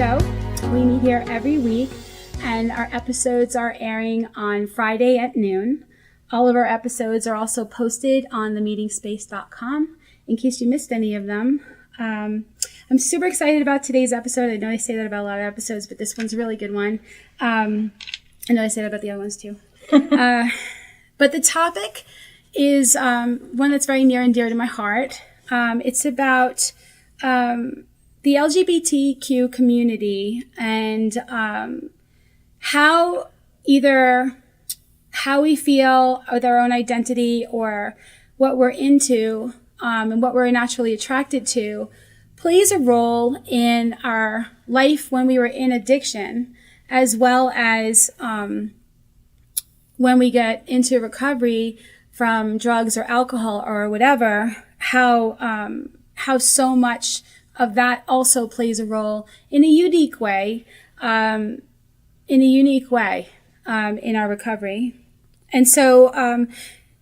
show. We meet here every week, and our episodes are airing on Friday at noon. All of our episodes are also posted on themeetingspace.com in case you missed any of them. I'm super excited about today's episode. I know I say that about a lot of episodes, but this one's a really good one. I know I say that about the other ones too. But the topic is one that's very near and dear to my heart. It's about the LGBTQ community and how we feel with our own identity or what we're into and what we're naturally attracted to plays a role in our life when we were in addiction, as well as when we get into recovery from drugs or alcohol or whatever, how so much of that also plays a role in a unique way in our recovery. And so,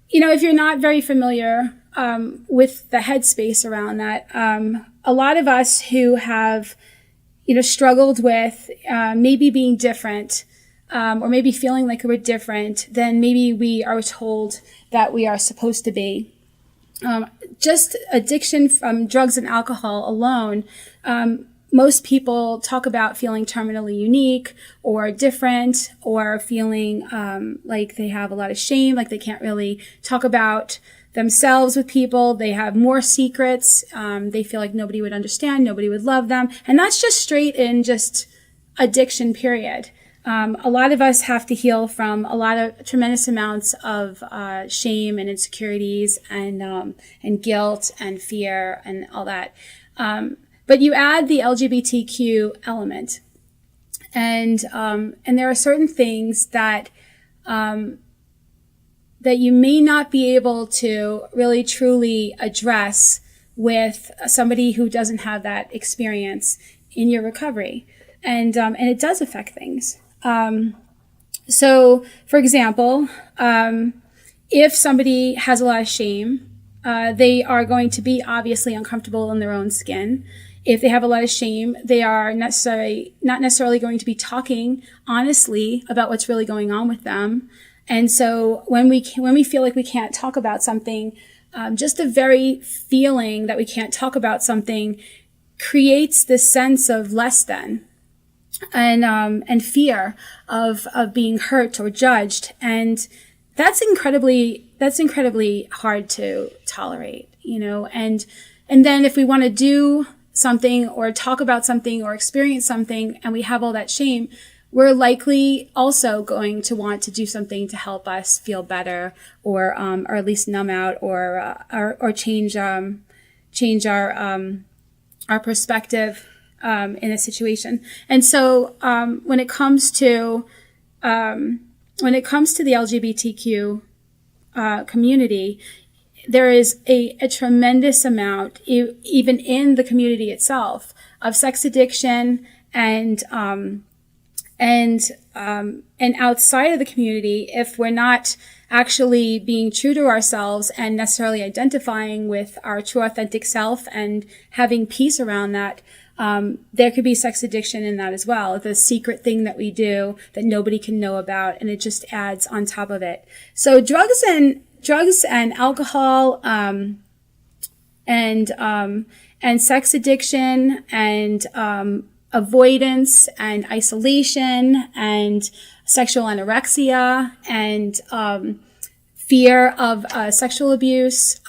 if you're not very familiar with the headspace around that, a lot of us who have, struggled with maybe being different or maybe feeling like we're different than maybe we are told that we are supposed to be. Just addiction from drugs and alcohol alone, most people talk about feeling terminally unique or different or feeling like they have a lot of shame, like they can't really talk about themselves with people. They have more secrets. They feel like nobody would understand, nobody would love them. And that's just straight in just addiction, period. A lot of us have to heal from a lot of tremendous amounts of shame and insecurities and guilt and fear and all that. But you add the LGBTQ element, and there are certain things that you may not be able to really truly address with somebody who doesn't have that experience in your recovery, and it does affect things. So, for example, if somebody has a lot of shame, they are going to be obviously uncomfortable in their own skin. If they have a lot of shame, they are not necessarily going to be talking honestly about what's really going on with them. And so when we feel like we can't talk about something, just the very feeling that we can't talk about something creates this sense of less than and fear of being hurt or judged. And that's incredibly hard to tolerate, and then if we want to do something or talk about something or experience something and we have all that shame, we're likely also going to want to do something to help us feel better or at least numb out or change our perspective in a situation. And so when it comes to the LGBTQ community, there is a tremendous amount, even in the community itself, of sex addiction and outside of the community, if we're not actually being true to ourselves and necessarily identifying with our true authentic self and having peace around that, there could be sex addiction in that as well. The secret thing that we do that nobody can know about, and it just adds on top of it. So drugs and alcohol, and sex addiction and avoidance and isolation and sexual anorexia and fear of sexual abuse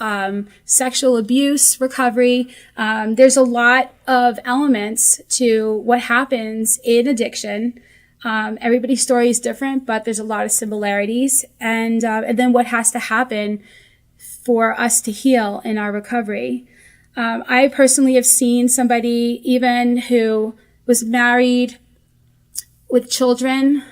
recovery. There's a lot of elements to what happens in addiction. Everybody's story is different, but there's a lot of similarities. And then what has to happen for us to heal in our recovery. I personally have seen somebody even who was married with children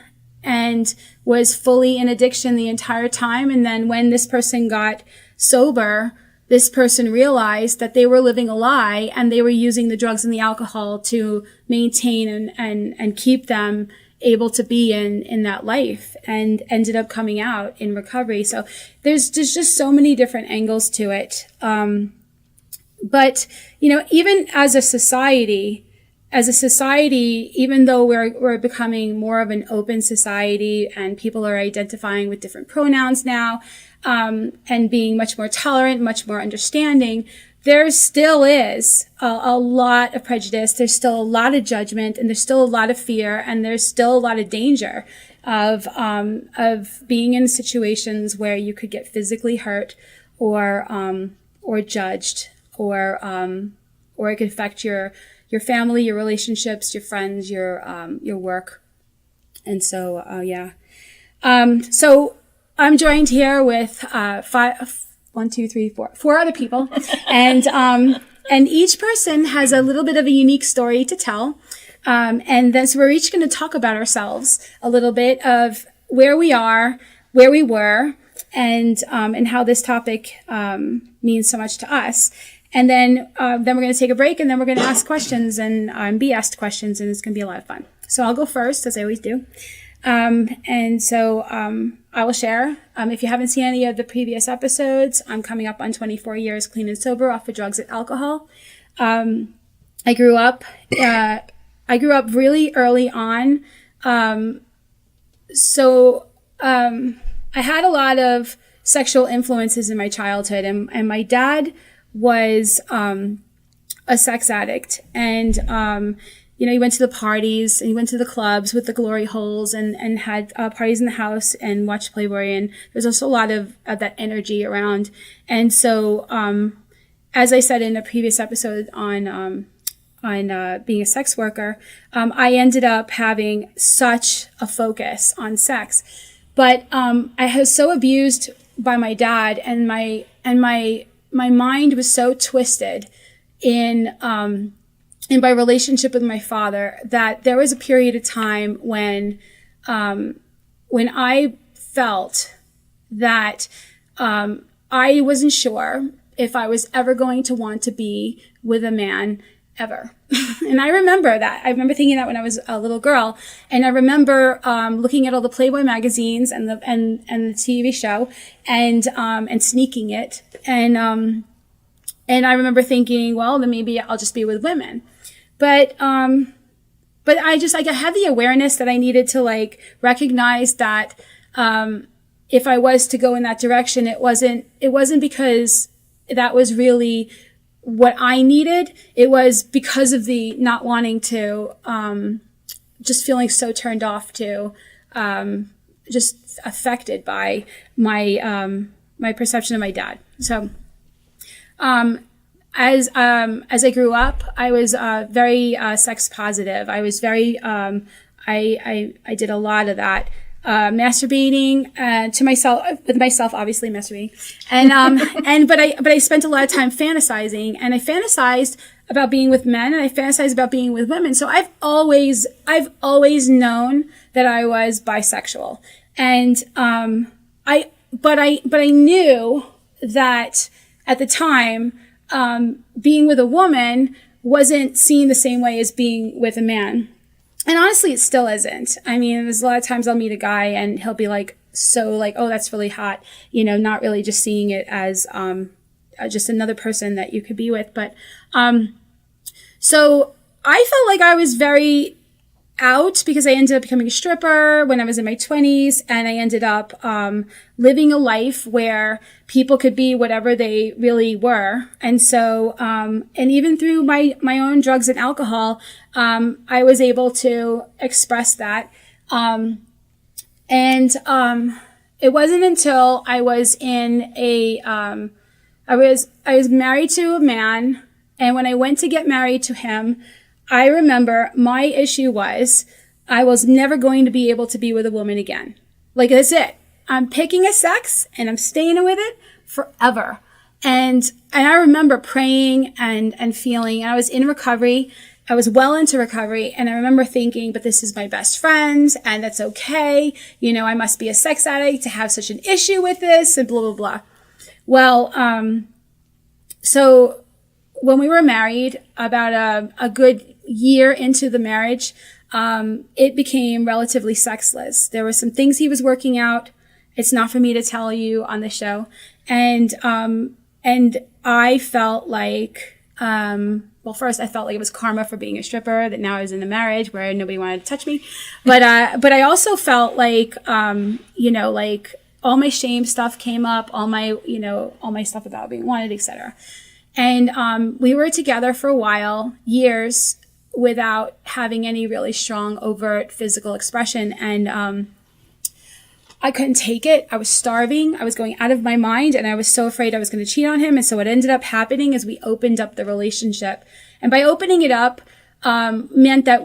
and was fully in addiction the entire time. And then when this person got sober, this person realized that they were living a lie and they were using the drugs and the alcohol to maintain and keep them able to be in that life, and ended up coming out in recovery. So there's just so many different angles to it. But, even as a society, as a society, even though we're becoming more of an open society and people are identifying with different pronouns now, and being much more tolerant, much more understanding, there still is a lot of prejudice. There's still a lot of judgment, and there's still a lot of fear, and there's still a lot of danger of being in situations where you could get physically hurt or judged, or it could affect your family, your relationships, your friends, your work. And so, so I'm joined here with, four other people. And each person has a little bit of a unique story to tell. And then, so we're each going to talk about ourselves, a little bit of where we are, where we were, and how this topic, means so much to us. And then we're going to take a break, and then we're going to ask questions and be asked questions, and it's going to be a lot of fun. So I'll go first, as I always do. And so I will share. If you haven't seen any of the previous episodes, I'm coming up on 24 years clean and sober off of drugs and alcohol. I grew up really early on. So I had a lot of sexual influences in my childhood, and my dad was a sex addict, and he went to the parties and he went to the clubs with the glory holes and had parties in the house and watched Playboy, and there's also a lot of that energy around. And so as I said in a previous episode on being a sex worker, I ended up having such a focus on sex, but I was so abused by my dad, and my mind was so twisted in my relationship with my father that there was a period of time when I felt that I wasn't sure if I was ever going to want to be with a man ever. And I remember that. I remember thinking that when I was a little girl, and I remember looking at all the Playboy magazines and the TV show and sneaking it, and I remember thinking, well, then maybe I'll just be with women. But I just, I had the awareness that I needed to recognize that, if I was to go in that direction, it wasn't because that was really what I needed. It was because of the not wanting to, just feeling so turned off to, just affected by my perception of my dad. So, as I grew up, I was very sex positive. I was very I did a lot of that, masturbating to myself, with myself, obviously masturbating, and but I spent a lot of time fantasizing, and I fantasized about being with men, and I fantasized about being with women. So I've always known that I was bisexual, and but I knew that at the time, being with a woman wasn't seen the same way as being with a man. And honestly, it still isn't. I mean, there's a lot of times I'll meet a guy and he'll be oh, that's really hot, not really just seeing it as, just another person that you could be with. But, so I felt like I was very out because I ended up becoming a stripper when I was in my 20s, and I ended up living a life where people could be whatever they really were. And so, and even through my own drugs and alcohol, I was able to express that. And it wasn't until I was in I was married to a man, and when I went to get married to him, I remember my issue was I was never going to be able to be with a woman again. That's it. I'm picking a sex and I'm staying with it forever. And I remember praying and feeling, and I was in recovery. I was well into recovery, and I remember thinking, but this is my best friend, and that's okay. I must be a sex addict to have such an issue with this, and blah, blah, blah. Well, so when we were married, about a good year into the marriage, it became relatively sexless. There were some things he was working out. It's not for me to tell you on the show. And I felt like, Well, first I felt like it was karma for being a stripper, that now I was in a marriage where nobody wanted to touch me. But I also felt like, like all my shame stuff came up, all my stuff about being wanted, etc. And, we were together for a while, years, without having any really strong, overt physical expression. And, I couldn't take it. I was starving. I was going out of my mind, and I was so afraid I was going to cheat on him. And so what ended up happening is we opened up the relationship. And by opening it up, meant that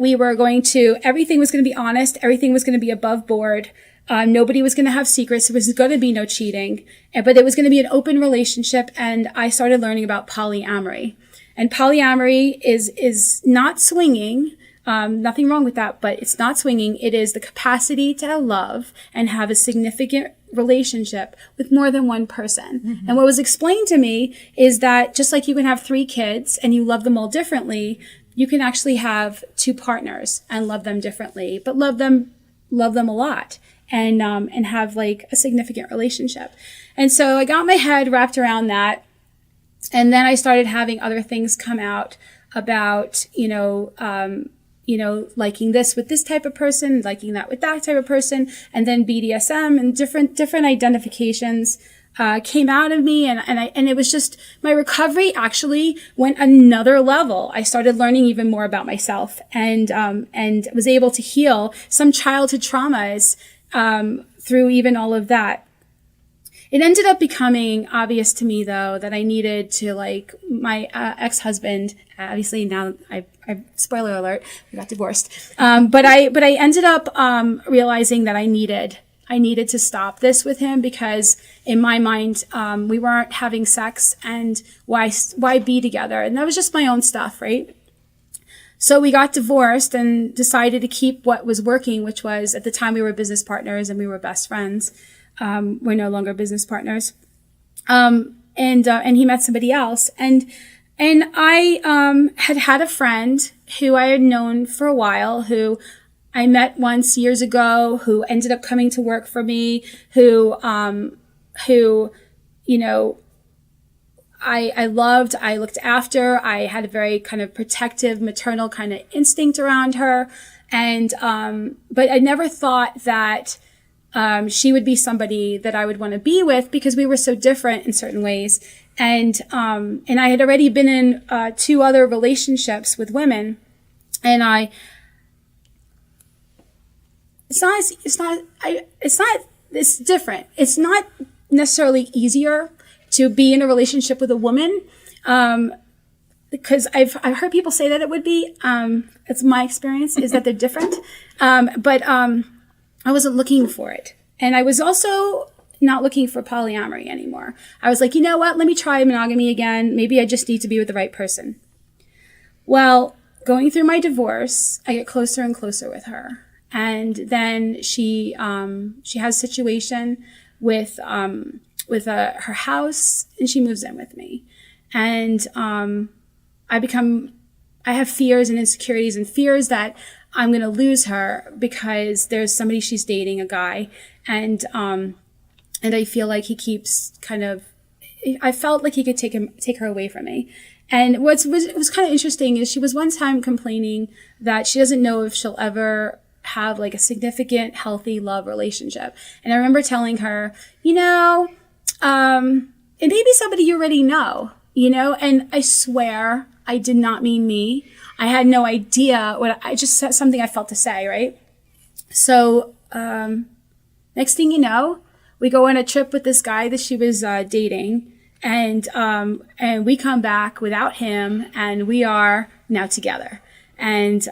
everything was going to be honest. Everything was going to be above board. Nobody was going to have secrets. There was going to be no cheating, but it was going to be an open relationship. And I started learning about polyamory. And polyamory is not swinging. Nothing wrong with that, but it's not swinging. It is the capacity to love and have a significant relationship with more than one person. Mm-hmm. And what was explained to me is that just like you can have 3 kids and you love them all differently, you can actually have 2 partners and love them differently, but love them a lot and have like a significant relationship. And so I got my head wrapped around that. And then I started having other things come out about, liking this with this type of person, liking that with that type of person, and then BDSM and different identifications came out of me, and it was just, my recovery actually went another level. I started learning even more about myself, and was able to heal some childhood traumas through even all of that. It ended up becoming obvious to me, though, that I needed to, my ex-husband, obviously now I spoiler alert, we got divorced. But I ended up realizing that I needed to stop this with him, because in my mind, we weren't having sex, and why be together? And that was just my own stuff, right? So we got divorced and decided to keep what was working, which was, at the time we were business partners and we were best friends. We're no longer business partners. And he met somebody else. And I, had a friend who I had known for a while, who I met once years ago, who ended up coming to work for me, who, I loved, I looked after, I had a very kind of protective, maternal kind of instinct around her. And, but I never thought that, she would be somebody that I would want to be with, because we were so different in certain ways. And I had already been in, 2 other relationships with women, and it's different. It's not necessarily easier to be in a relationship with a woman, because I've heard people say that it would be. It's my experience is that they're different. But I wasn't looking for it. And I was also not looking for polyamory anymore. I was like, you know what? Let me try monogamy again. Maybe I just need to be with the right person. Well, going through my divorce, I get closer and closer with her. And then she has a situation with her house, and she moves in with me. And, I have fears and insecurities, and fears that I'm going to lose her because there's somebody she's dating, a guy. And I feel like he keeps I felt like he could take her away from me. And what was kind of interesting is she was one time complaining that she doesn't know if she'll ever have like a significant, healthy love relationship. And I remember telling her, it may be somebody you already know, and I swear I did not mean me. I had no idea I just said something I felt to say, right? So, next thing you know, we go on a trip with this guy that she was, dating, and we come back without him, and we are now together. And,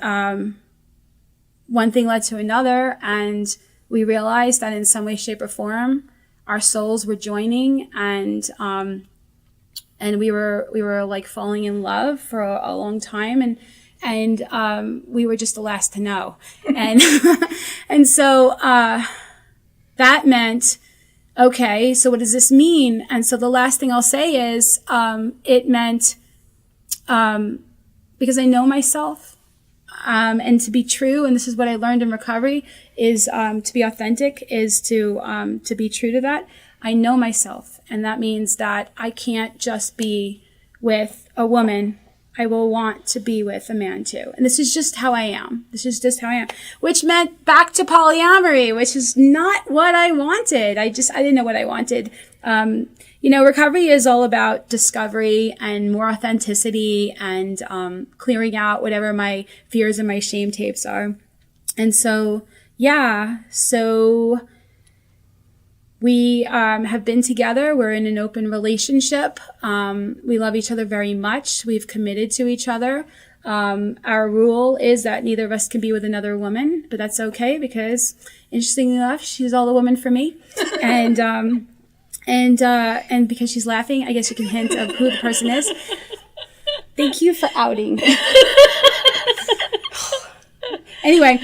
one thing led to another, and we realized that in some way, shape, or form, our souls were joining, and we were like falling in love for a long time, and we were just the last to know. And and so that meant, okay, so what does this mean? And so the last thing I'll say is it meant because I know myself, and to be true, and this is what I learned in recovery, is to be authentic, is to be true to that. I know myself, and that means that I can't just be with a woman I will want to be with a man too. And this is just how I am. Which meant back to polyamory, which is not what I wanted. I didn't know what I wanted. Recovery is all about discovery and more authenticity and clearing out whatever my fears and my shame tapes are. And so, we have been together. We're in an open relationship. We love each other very much. We've committed to each other. Our rule is that neither of us can be with another woman, but that's okay because, interestingly enough, she's all the woman for me. And because she's laughing, I guess you can hint of who the person is. Thank you for outing. Anyway,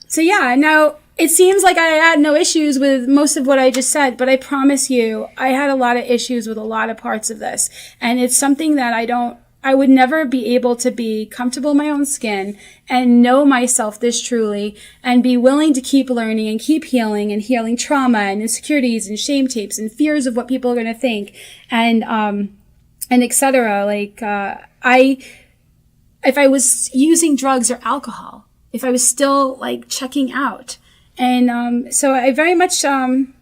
now it seems like I had no issues with most of what I just said, but I promise you, I had a lot of issues with a lot of parts of this. And it's something that I would never be able to be comfortable in my own skin and know myself this truly and be willing to keep learning and keep healing and healing trauma and insecurities and shame tapes and fears of what people are going to think and et cetera. If I was using drugs or alcohol, if I was still checking out. And so I very much am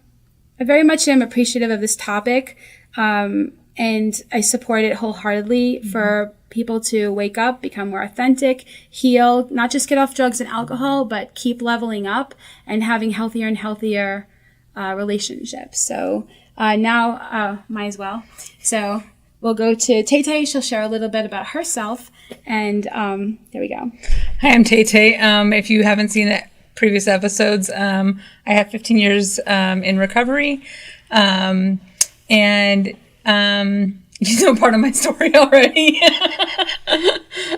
appreciative of this topic, and I support it wholeheartedly for people to wake up, become more authentic, heal, not just get off drugs and alcohol, but keep leveling up and having healthier and healthier relationships. So now might as well. So we'll go to Tay-Tay. She'll share a little bit about herself, and there we go. Hi, I'm Tay-Tay. If you haven't seen it. Previous episodes. I have 15 years in recovery, and you know part of my story already.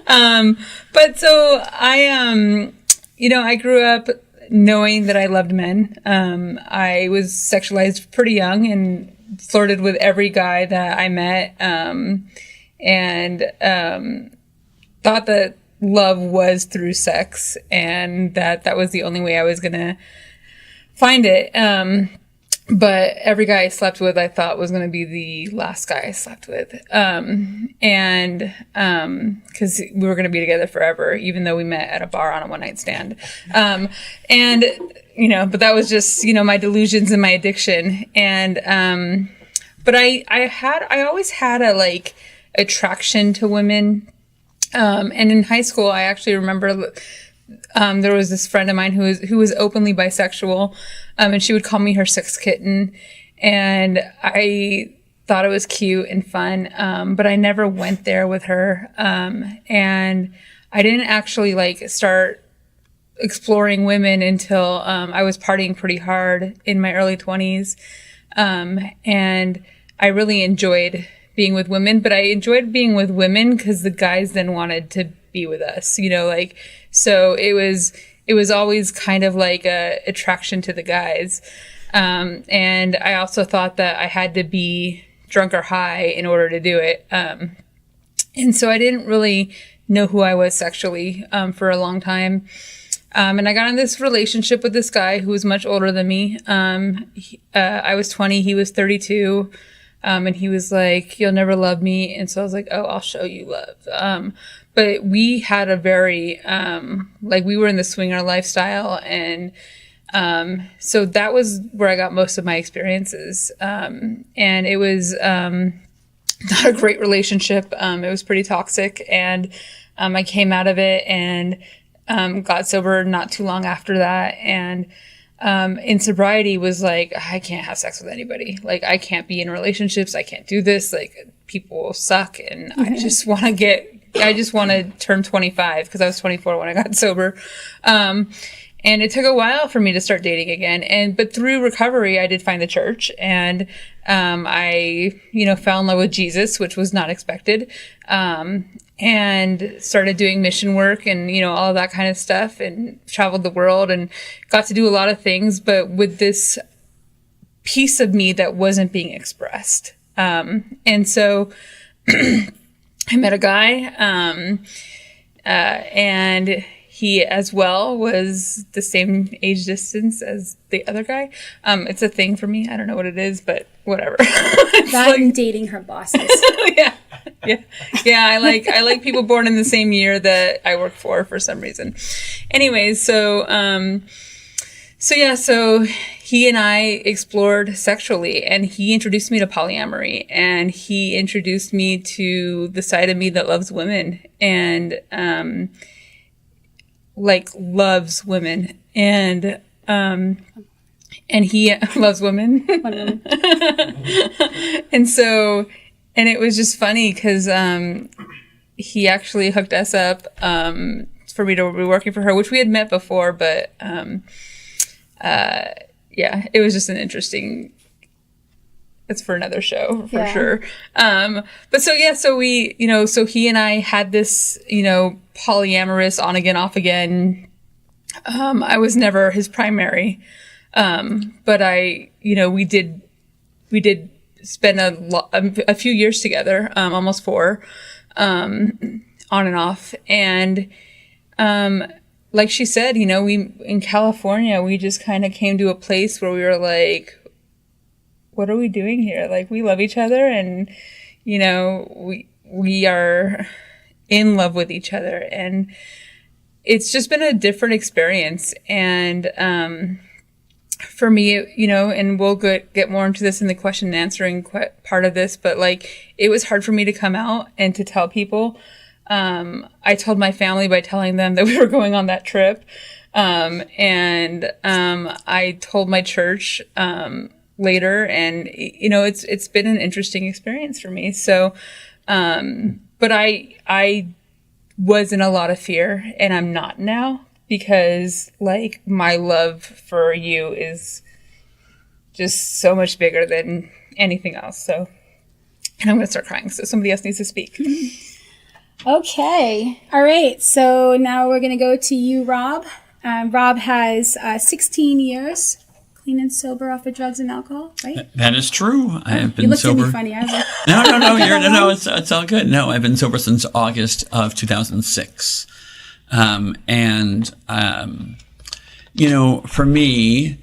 But so I grew up knowing that I loved men. I was sexualized pretty young and flirted with every guy that I met, and thought that love was through sex and that was the only way I was going to find it. But every guy I slept with, I thought was going to be the last guy I slept with. Cause we were going to be together forever, even though we met at a bar on a one-night stand. But that was just, my delusions and my addiction. And, but I always had a attraction to women. And in high school, I actually remember, there was this friend of mine who was openly bisexual, and she would call me her sex kitten. And I thought it was cute and fun. But I never went there with her. And I didn't actually start exploring women until, I was partying pretty hard in my early 20s. And I really enjoyed being with women, but I enjoyed being with women because the guys then wanted to be with us, so it was always kind of a attraction to the guys. And I also thought that I had to be drunk or high in order to do it. And so I didn't really know who I was sexually, for a long time. And I got in this relationship with this guy who was much older than me. I was 20, he was 32. And he was like, "You'll never love me." And so I was like, "Oh, I'll show you love." But we had a very, we were in the swinger lifestyle. And, so that was where I got most of my experiences. And it was, not a great relationship. It was pretty toxic, and, I came out of it and, got sober not too long after that. And, in sobriety was I can't have sex with anybody. I can't be in relationships. I can't do this. People suck. And I just want to turn 25 because I was 24 when I got sober. And it took a while for me to start dating again. But through recovery, I did find the church, and, I, fell in love with Jesus, which was not expected. And started doing mission work and, all of that kind of stuff, and traveled the world and got to do a lot of things, but with this piece of me that wasn't being expressed. And so I met a guy, and he as well was the same age distance as the other guy. It's a thing for me. I don't know what it is, but whatever. That and dating her bosses. Yeah. I like people born in the same year that I work for some reason. Anyways, so he and I explored sexually, and he introduced me to polyamory, and he introduced me to the side of me that loves women and loves women, and he loves women. And it was just funny because he actually hooked us up for me to be working for her, which we had met before, but it was just an interesting. It's for another show for sure. So we, so he and I had this, polyamorous on again, off again. I was never his primary, but we did spend a few years together, almost 4, on and off. And, like she said, we, in California, we just kind of came to a place where we were like, what are we doing here? Like, we love each other, and, we are in love with each other, and it's just been a different experience. And, for me, and we'll get more into this in the question and answering part of this, but it was hard for me to come out and to tell people. I told my family by telling them that we were going on that trip. And I told my church, later, and, it's been an interesting experience for me. So, but I was in a lot of fear, and I'm not now, because my love for you is just so much bigger than anything else. So, and I'm going to start crying. So somebody else needs to speak. Okay. All right. So now we're going to go to you, Rob. Rob has 16 years clean and sober off of drugs and alcohol, right? That is true. I have been you looked sober. At me funny. I was like, No. It's all good. No, I've been sober since August of 2006. For me,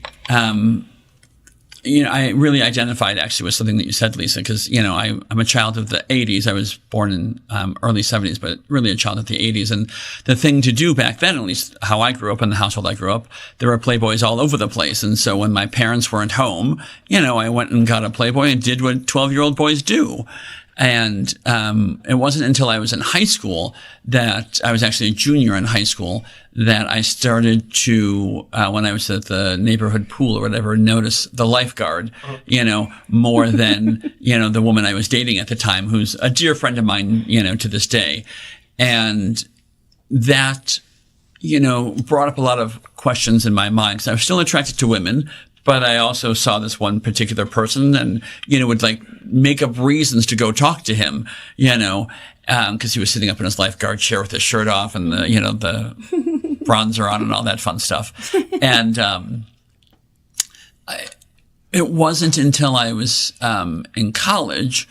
I really identified actually with something that you said, Lisa, because, I'm a child of the 80s. I was born in early 70s, but really a child of the 80s. And the thing to do back then, at least how I grew up in the household I grew up, there were Playboys all over the place. And so when my parents weren't home, I went and got a Playboy and did what 12-year-old boys do. And it wasn't until I was in high school that I was actually a junior in high school that I started to, when I was at the neighborhood pool or whatever, notice the lifeguard, more than, the woman I was dating at the time, who's a dear friend of mine, to this day. And that, brought up a lot of questions in my mind, because I was still attracted to women. But I also saw this one particular person and, would make up reasons to go talk to him, because he was sitting up in his lifeguard chair with his shirt off and the bronzer on and all that fun stuff. And, it wasn't until I was, in college,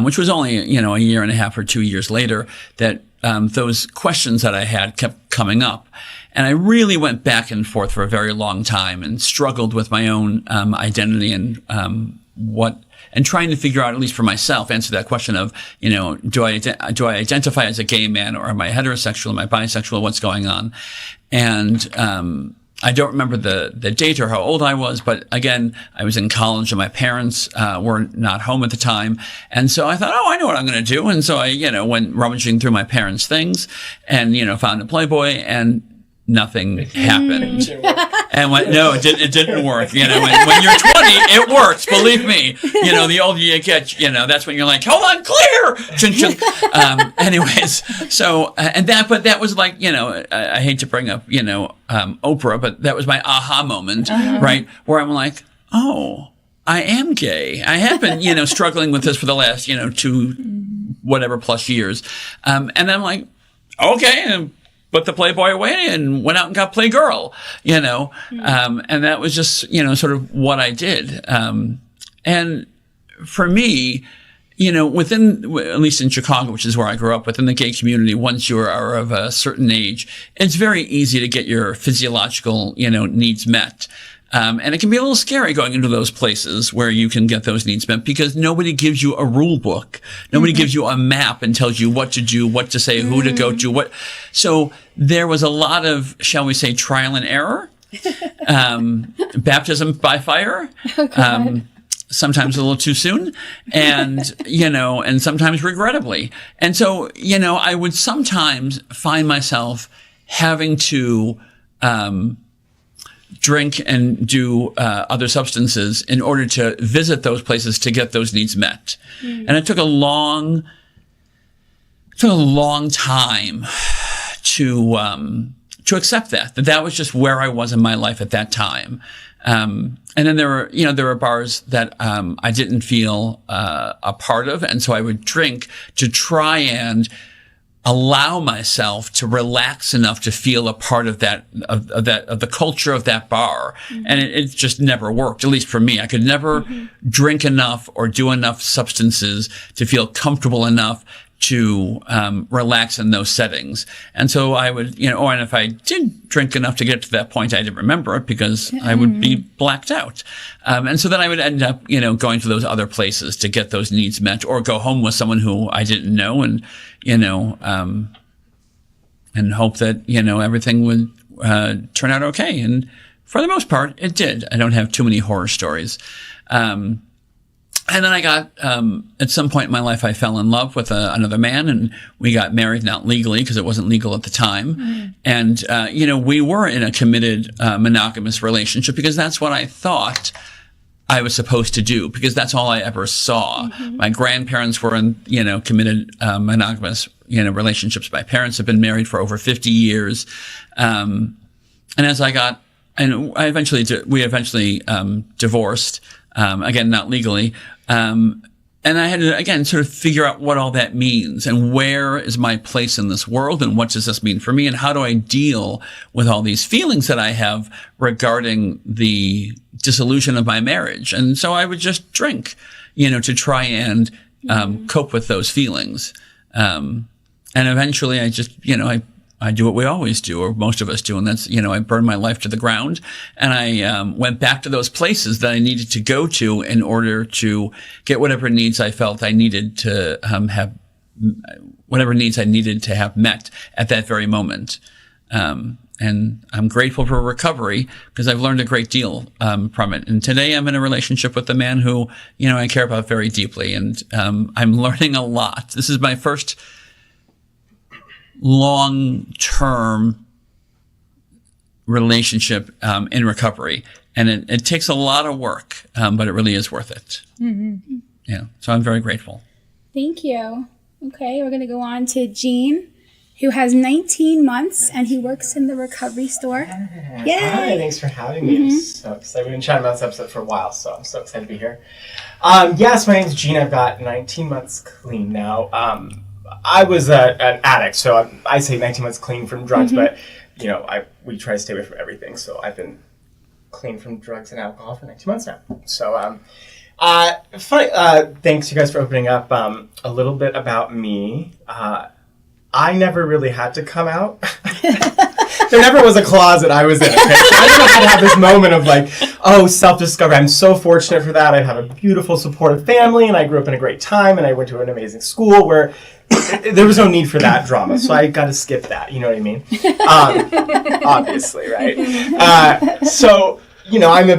which was only, a year and a half or 2 years later, that, those questions that I had kept coming up. And I really went back and forth for a very long time and struggled with my own identity and and trying to figure out, at least for myself, answer that question of, do I identify as a gay man, or am I heterosexual, am I bisexual, what's going on? And I don't remember the date or how old I was, but again, I was in college and my parents were not home at the time. And so I thought, I know what I'm going to do. And so I, went rummaging through my parents' things and, found a Playboy, and nothing happened. And no, it didn't work. When you're 20, it works. Believe me. The older you get, that's when you're like, hold on, clear. Chin, chin. Anyways, so but that was I hate to bring up Oprah, but that was my aha moment, right? Where I'm like, oh, I am gay. I have been struggling with this for the last 2 whatever plus years, and I'm like, okay. Put the Playboy away and went out and got Playgirl, and that was just, sort of what I did. And for me, within, at least in Chicago, which is where I grew up, within the gay community, once you are of a certain age, it's very easy to get your physiological, needs met. And it can be a little scary going into those places where you can get those needs met because nobody gives you a rule book. Nobody gives you a map and tells you what to do, what to say, who to go to, what. So there was a lot of, shall we say, trial and error, baptism by fire. Sometimes a little too soon and, and sometimes regrettably. And so, I would sometimes find myself having to, drink and do other substances in order to visit those places to get those needs met. And it took a long time to accept that was just where I was in my life at that time. And then there were bars that I didn't feel a part of, and so I would drink to try and allow myself to relax enough to feel a part of the culture of that bar. And it just never worked, at least for me. I could never drink enough or do enough substances to feel comfortable enough to relax in those settings. And so I would, and if I did drink enough to get to that point, I didn't remember it because I would be blacked out. And so then I would end up, going to those other places to get those needs met or go home with someone who I didn't know and, and hope that, everything would turn out okay. And for the most part, it did. I don't have too many horror stories. And then I got, at some point in my life, I fell in love with another man and we got married, not legally because it wasn't legal at the time. And, we were in a committed, monogamous relationship because that's what I thought I was supposed to do because that's all I ever saw. My grandparents were in, committed, monogamous, relationships. My parents have been married for over 50 years. And as I got, and we eventually divorced, again, not legally. And I had to, again, sort of figure out what all that means and where is my place in this world and what does this mean for me and how do I deal with all these feelings that I have regarding the dissolution of my marriage. And so I would just drink, to try and cope with those feelings. And eventually I just, I do what we always do, or most of us do, and that's, I burned my life to the ground, and I went back to those places that I needed to go to in order to get whatever needs I felt I needed to have, whatever needs I needed to have met at that very moment. And I'm grateful for recovery because I've learned a great deal from it. And today I'm in a relationship with a man who, I care about very deeply, and I'm learning a lot. This is my first long-term relationship in recovery. And it takes a lot of work, but it really is worth it. Yeah. So I'm very grateful. Thank you. Okay, we're going to go on to Gene, who has 19 months, and he works in the recovery store. Yay! Hi, thanks for having me. I'm so excited. We've been chatting about this episode for a while, so I'm so excited to be here. Yes, my name's Gene. I've got 19 months clean now. I was an addict, so I say 19 months clean from drugs, but, we try to stay away from everything. So I've been clean from drugs and alcohol for 19 months now. So, thanks you guys for opening up a little bit about me. I never really had to come out. There never was a closet I was in. Okay? I never had to have this moment of self-discovery. I'm so fortunate for that. I have a beautiful, supportive family, and I grew up in a great time, and I went to an amazing school where there was no need for that drama, so I got to skip that. You know what I mean? Obviously, right?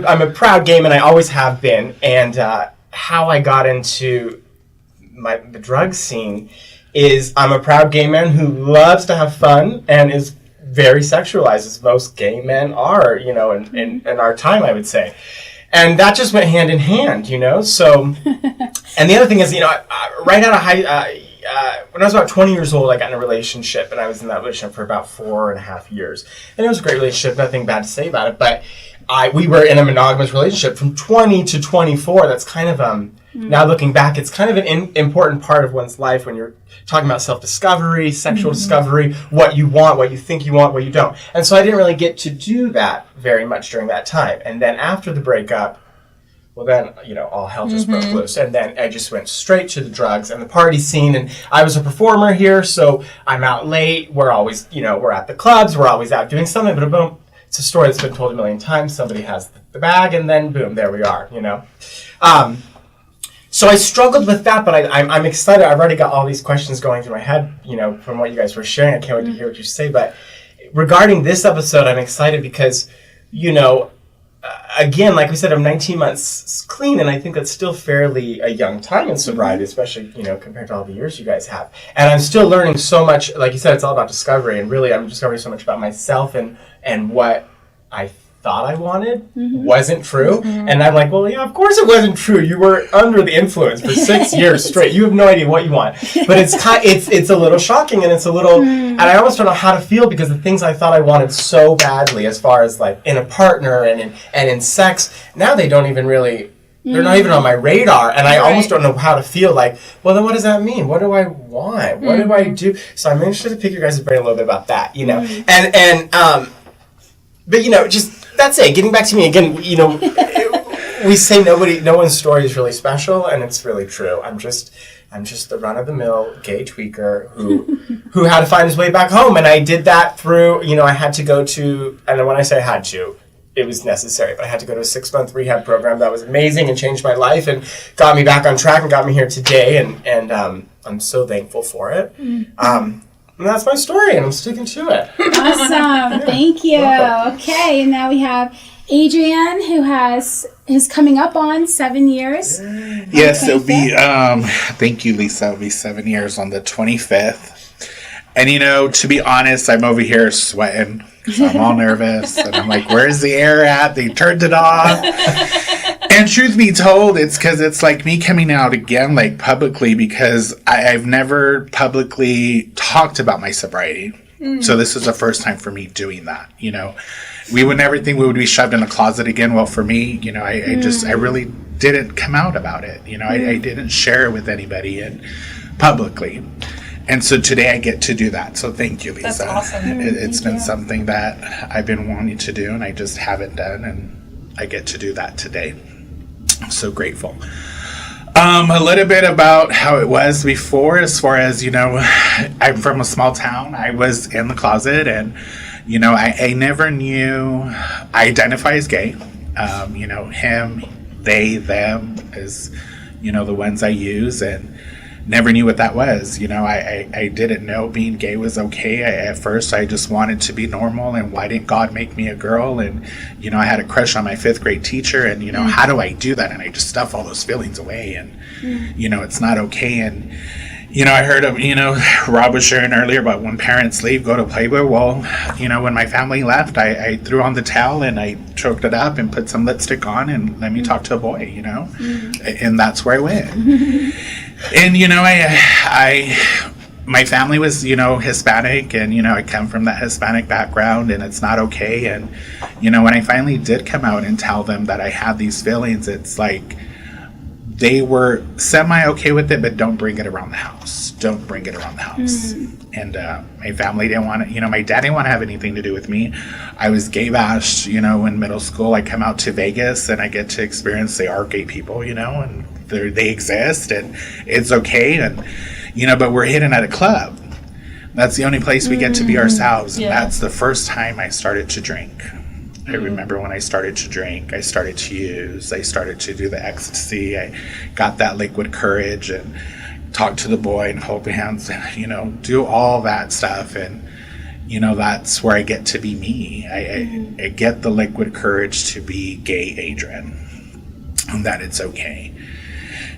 I'm a proud gay man. I always have been, and how I got into the drug scene is I'm a proud gay man who loves to have fun and is very sexualized, as most gay men are, in our time, I would say. And that just went hand in hand, So, and the other thing is, right out of when I was about 20 years old, I got in a relationship, and I was in that relationship for about 4.5 years. And it was a great relationship, nothing bad to say about it, but we were in a monogamous relationship from 20 to 24. That's kind of, now looking back, it's kind of an important part of one's life when you're talking about self-discovery, sexual discovery, what you want, what you think you want, what you don't. And so I didn't really get to do that very much during that time. And then after the breakup, Well, then, all hell just broke loose. And then I just went straight to the drugs and the party scene. And I was a performer here, so I'm out late. We're always, we're at the clubs. We're always out doing something. But boom, it's a story that's been told a million times. Somebody has the bag, and then boom, there we are, So I struggled with that, but I'm excited. I've already got all these questions going through my head, from what you guys were sharing. I can't wait to hear what you say. But regarding this episode, I'm excited because, again, like we said, I'm 19 months clean, and I think that's still fairly a young time in sobriety, especially, compared to all the years you guys have. And I'm still learning so much. Like you said, it's all about discovery, and really I'm discovering so much about myself and what I thought I wanted wasn't true. And I'm like, well, yeah, of course it wasn't true. You were under the influence for 6 years straight. You have no idea what you want. But it's a little shocking, and it's a little, and I almost don't know how to feel, because the things I thought I wanted so badly, as far as like in a partner and in sex, now they don't even really, they're not even on my radar, and I almost don't know how to feel. Like, well, then what does that mean? What do I want? What do I do? So I'm interested to pick your guys' brain a little bit about that, but just, that's it. Getting back to me again, we say no one's story is really special, and it's really true. I'm just the run-of-the-mill gay tweaker who had to find his way back home, and I did that through, I had to go to, and when I say I had to, it was necessary, but I had to go to a 6-month rehab program that was amazing and changed my life and got me back on track and got me here today, and I'm so thankful for it. And that's my story, and I'm sticking to it. Awesome. Thank you. Welcome. Okay, and now we have Adrienne, who is coming up on 7 years. Yes, it'll be, thank you, Lisa. It'll be 7 years on the 25th. And, to be honest, I'm over here sweating because I'm all nervous. And I'm like, where's the air at? They turned it off. And truth be told, it's because it's like me coming out again, like publicly, because I've never publicly talked about my sobriety. So this is the first time for me doing that. We would never think we would be shoved in a closet again. Well, for me, I really didn't come out about it. I didn't share it with anybody and publicly. And so today I get to do that. So thank you, Lisa. That's awesome. It's been something that I've been wanting to do, and I just haven't done, and I get to do that today. I'm so grateful. A little bit about how it was before, as far as, I'm from a small town. I was in the closet, and, I never knew. I identify as gay. Him, they, them is, the ones I use, and never knew what that was. I didn't know being gay was okay. At first, I just wanted to be normal, and why didn't God make me a girl? And, I had a crush on my 5th grade teacher, and, how do I do that? And I just stuff all those feelings away, and, it's not okay. And, I heard of, Rob was sharing earlier about when parents leave, go to Playboy. Well, when my family left, I threw on the towel and I choked it up and put some lipstick on and let me talk to a boy, and that's where I went. And, my family was, Hispanic, and, I come from that Hispanic background, and it's not okay. And, when I finally did come out and tell them that I had these feelings, it's like they were semi-okay with it, but don't bring it around the house. Don't bring it around the house. And my family didn't want to, my dad didn't want to have anything to do with me. I was gay bashed, in middle school. I come out to Vegas, and I get to experience they are gay people, and they exist, and it's okay, and but we're hidden at a club. That's the only place we get to be ourselves, and that's the first time I started to drink. I remember when I started to drink, I started to use, I started to do the ecstasy, I got that liquid courage and talk to the boy and hold hands, do all that stuff, and that's where I get to be me. I get the liquid courage to be gay Adrienne, and that it's okay.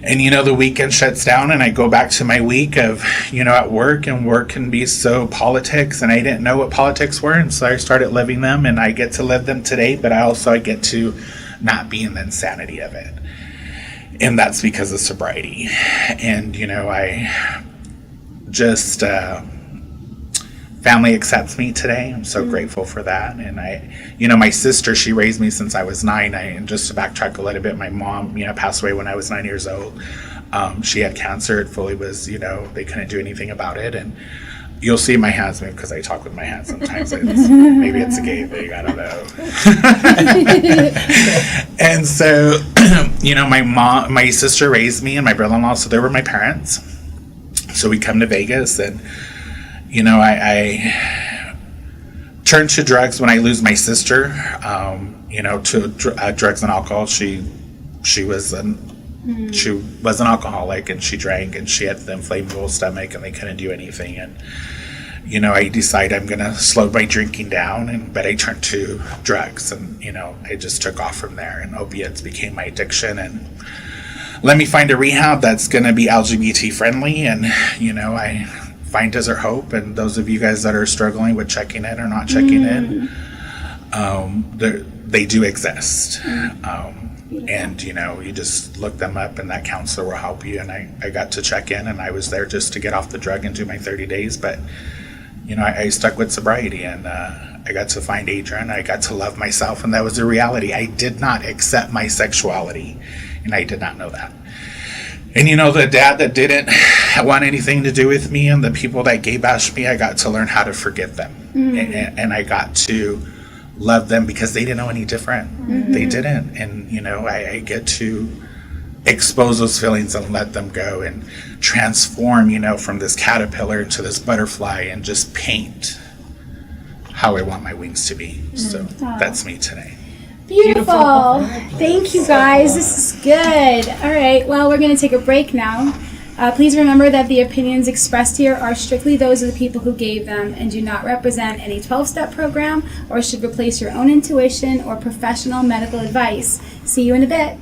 And, the weekend shuts down, and I go back to my week of, at work, and work can be so politics, and I didn't know what politics were, and so I started living them, and I get to live them today, but I get to not be in the insanity of it. And that's because of sobriety. And, I just, family accepts me today. I'm so grateful for that. And my sister, she raised me since I was 9. And just to backtrack a little bit, my mom, passed away when I was 9 years old. She had cancer. It fully was, they couldn't do anything about it. And You'll see my hands move because I talk with my hands sometimes. Maybe it's a gay thing. I don't know. And so, my sister raised me and my brother-in-law, so they were my parents. So we come to Vegas, and, I turn to drugs when I lose my sister, to drugs and alcohol. She was an alcoholic, and she drank, and she had the inflammable stomach, and they couldn't do anything. And I decided I'm gonna slow my drinking down, but I turned to drugs, and I just took off from there, and opiates became my addiction. And let me find a rehab that's gonna be LGBT friendly, and I find Desert Hope, and those of you guys that are struggling with checking in or not checking in, they do exist. And you just look them up, and that counselor will help you. And I got to check in, and I was there just to get off the drug and do my 30 days. But I stuck with sobriety, and I got to find Adrian. I got to love myself, and that was the reality. I did not accept my sexuality, and I did not know that. And the dad that didn't want anything to do with me, and the people that gay bashed me, I got to learn how to forgive them. And I got to love them because they didn't know any different. They didn't. And I get to expose those feelings and let them go, and transform from this caterpillar into this butterfly, and just paint how I want my wings to be. So that's me today. Beautiful. Thank you, guys. This is good. All right, well, we're going to take a break now. Please remember that the opinions expressed here are strictly those of the people who gave them, and do not represent any 12-step program, or should replace your own intuition or professional medical advice. See you in a bit.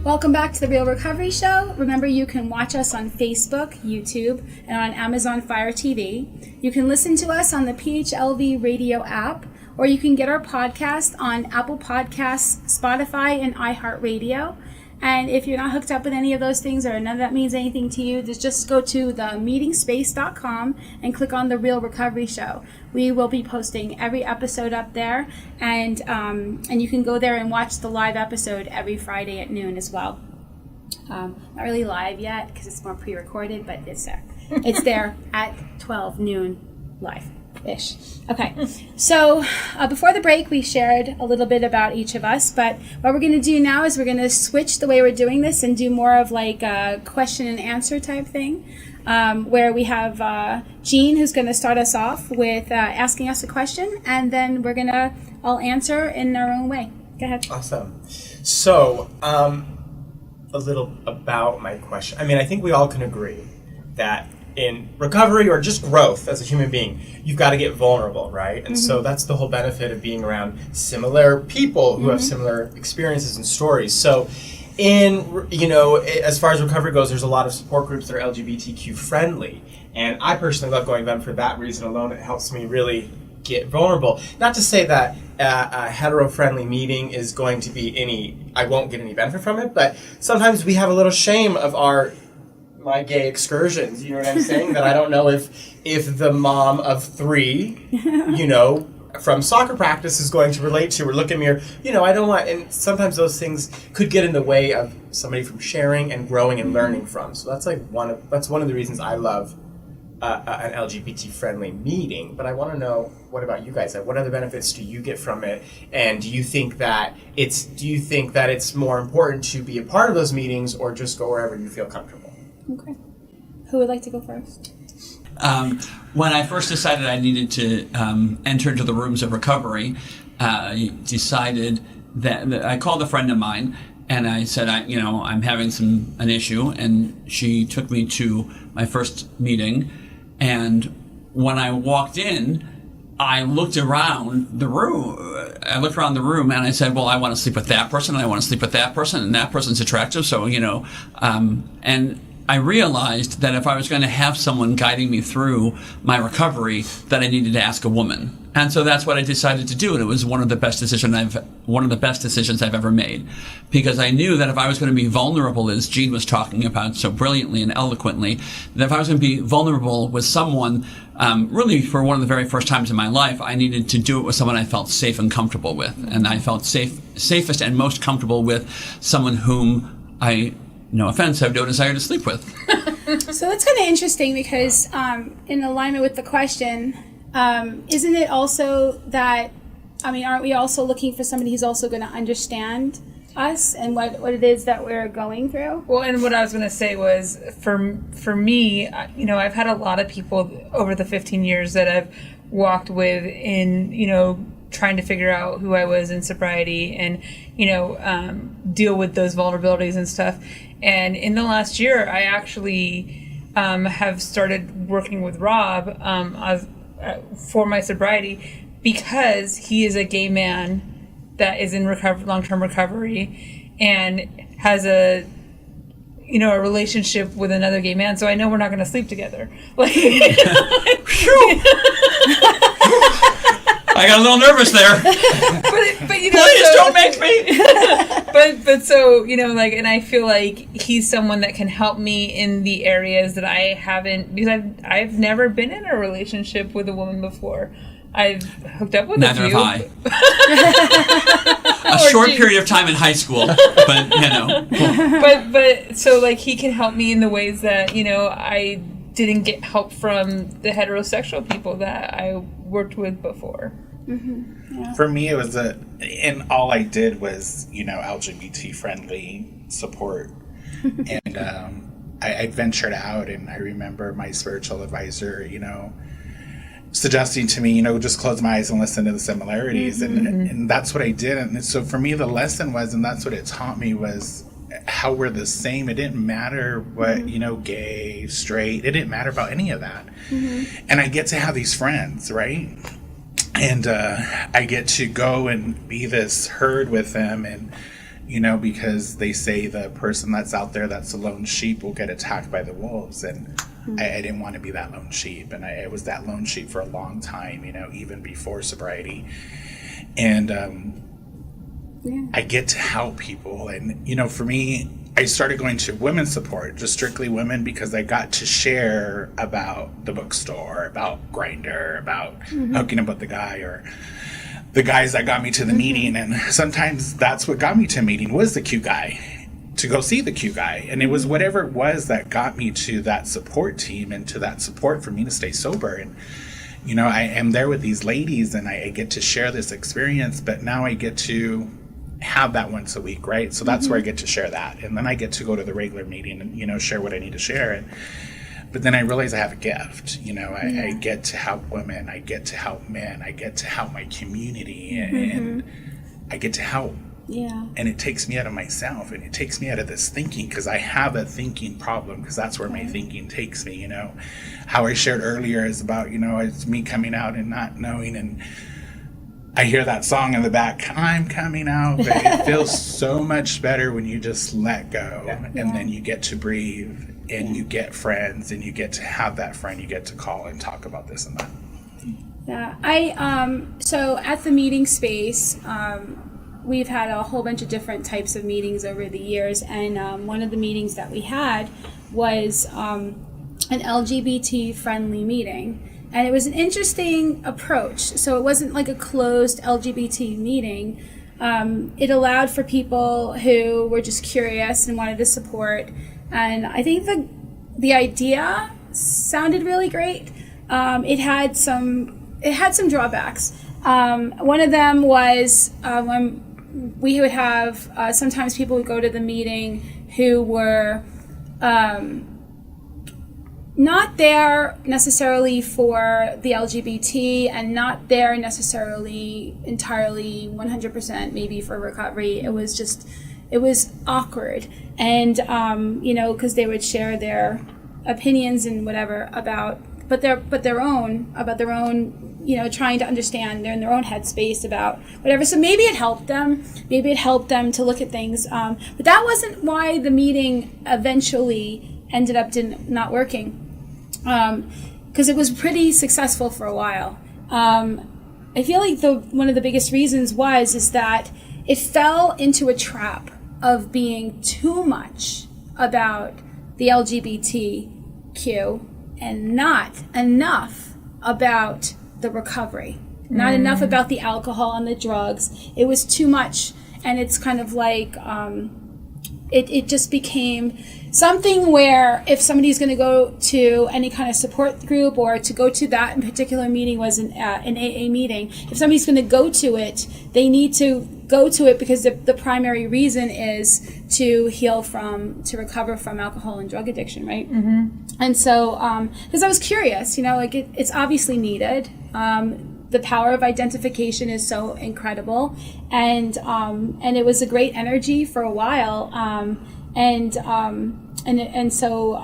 Welcome back to the Real Recovery Show. Remember, you can watch us on Facebook, YouTube, and on Amazon Fire TV. You can listen to us on the PHLV Radio app, or you can get our podcast on Apple Podcasts, Spotify, and iHeart Radio. And if you're not hooked up with any of those things, or none of that means anything to you, just go to themeetingspace.com and click on The Real Recovery Show. We will be posting every episode up there, and you can go there and watch the live episode every Friday at noon as well. Not really live yet because it's more pre-recorded, but it's there. It's there at 12 noon live-ish. Okay, so before the break, we shared a little bit about each of us, but what we're going to do now is we're going to switch the way we're doing this and do more of like a question and answer type thing, where we have Jean, who's going to start us off with asking us a question, and then we're going to all answer in our own way. Go ahead. Awesome. So, a little about my question. I mean, I think we all can agree that in recovery or just growth as a human being, you've got to get vulnerable, right? And so that's the whole benefit of being around similar people who have similar experiences and stories. So in, as far as recovery goes, there's a lot of support groups that are LGBTQ friendly. And I personally love going to them for that reason alone. It helps me really get vulnerable. Not to say that a hetero-friendly meeting is going to be I won't get any benefit from it, but sometimes we have a little shame of my gay excursions, you know what I'm saying? That I don't know if the mom of 3, from soccer practice is going to relate to or look at me, or, I don't want, and sometimes those things could get in the way of somebody from sharing and growing and learning from. So that's that's one of the reasons I love an LGBT friendly meeting. But I want to know, what about you guys? What other benefits do you get from it? And do you think that it's more important to be a part of those meetings, or just go wherever you feel comfortable? Okay. Who would like to go first? When I first decided I needed to enter into the rooms of recovery, I decided that I called a friend of mine and I said, I'm having an issue, and she took me to my first meeting. And when I walked in, I looked around the room. And I said, well, I want to sleep with that person, and I want to sleep with that person, and that person's attractive. So, and I realized that if I was going to have someone guiding me through my recovery, that I needed to ask a woman. And so that's what I decided to do. And it was one of the best decisions I've ever made, because I knew that if I was going to be vulnerable, as Jean was talking about so brilliantly and eloquently, that if I was going to be vulnerable with someone, really for one of the very first times in my life, I needed to do it with someone I felt safe and comfortable with. And I felt safest and most comfortable with someone whom I, no offense, have no desire to sleep with. So that's kind of interesting because in alignment with the question, isn't it also that, aren't we also looking for somebody who's also going to understand us and what it is that we're going through? Well, and what I was going to say was, for me, I've had a lot of people over the 15 years that I've walked with in, trying to figure out who I was in sobriety and, deal with those vulnerabilities and stuff. And in the last year, I actually have started working with Rob for my sobriety, because he is a gay man that is in long-term recovery and has a relationship with another gay man. So I know we're not going to sleep together. I got a little nervous there. but Please don't make me. but so, and I feel like he's someone that can help me in the areas that I haven't, because I've never been in a relationship with a woman before. I've hooked up with a few. Neither have I. A short period of time in high school, but But so he can help me in the ways that, I didn't get help from the heterosexual people that I worked with before. Mm-hmm. Yeah. For me, it was and all I did was, LGBT friendly support. And I ventured out, and I remember my spiritual advisor, suggesting to me, just close my eyes and listen to the similarities. Mm-hmm. And that's what I did. And so for me, the lesson was, and that's what it taught me, was how we're the same. It didn't matter what, gay, straight, it didn't matter about any of that. Mm-hmm. And I get to have these friends, right? And I get to go and be this herd with them, and because they say the person that's out there that's a lone sheep will get attacked by the wolves, and I didn't want to be that lone sheep, and I was that lone sheep for a long time, even before sobriety. And I get to help people, and for me, I started going to women's support, just strictly women, because I got to share about the bookstore, about Grindr, about hooking up with the guy, or the guys that got me to the meeting. And sometimes that's what got me to a meeting, was the cute guy, to go see the cute guy. And it was whatever it was that got me to that support team and to that support for me to stay sober. And I am there with these ladies, and I get to share this experience, but now I get to have that once a week, right? So that's where I get to share that, and then I get to go to the regular meeting and share what I need to share. But then I realize I have a gift. I get to help women, I get to help men, I get to help my community, and I get to help. Yeah. And it takes me out of myself, and it takes me out of this thinking, because I have a thinking problem, because that's where my thinking takes me. How I shared earlier is about it's me coming out and not knowing, and I hear that song in the back, I'm coming out, but it feels so much better when you just let go, and then you get to breathe, and you get friends, and you get to have that friend you get to call and talk about this and that. Yeah, so at the meeting space, we've had a whole bunch of different types of meetings over the years, and one of the meetings that we had was an LGBT friendly meeting. And it was an interesting approach. So it wasn't like a closed LGBT meeting. It allowed for people who were just curious and wanted to support. And I think the idea sounded really great. It had some drawbacks. One of them was when we would have sometimes people would go to the meeting who were not there necessarily for the LGBT and not there necessarily entirely 100% maybe for recovery. It was awkward. And, because they would share their opinions and whatever about their own, trying to understand. They're in their own headspace about whatever. So maybe it helped them. Maybe it helped them to look at things. But that wasn't why the meeting eventually ended up not working. Because it was pretty successful for a while. I feel like one of the biggest reasons is that it fell into a trap of being too much about the LGBTQ and not enough about the recovery, not enough about the alcohol and the drugs. It was too much, and it's kind of like it just became something where if somebody's going to go to any kind of support group or to go to that in particular meeting was an AA meeting, if somebody's going to go to it, they need to go to it because the primary reason is to to recover from alcohol and drug addiction, right? Mm-hmm. And so, because I was curious, it's obviously needed. The power of identification is so incredible, and it was a great energy for a while, so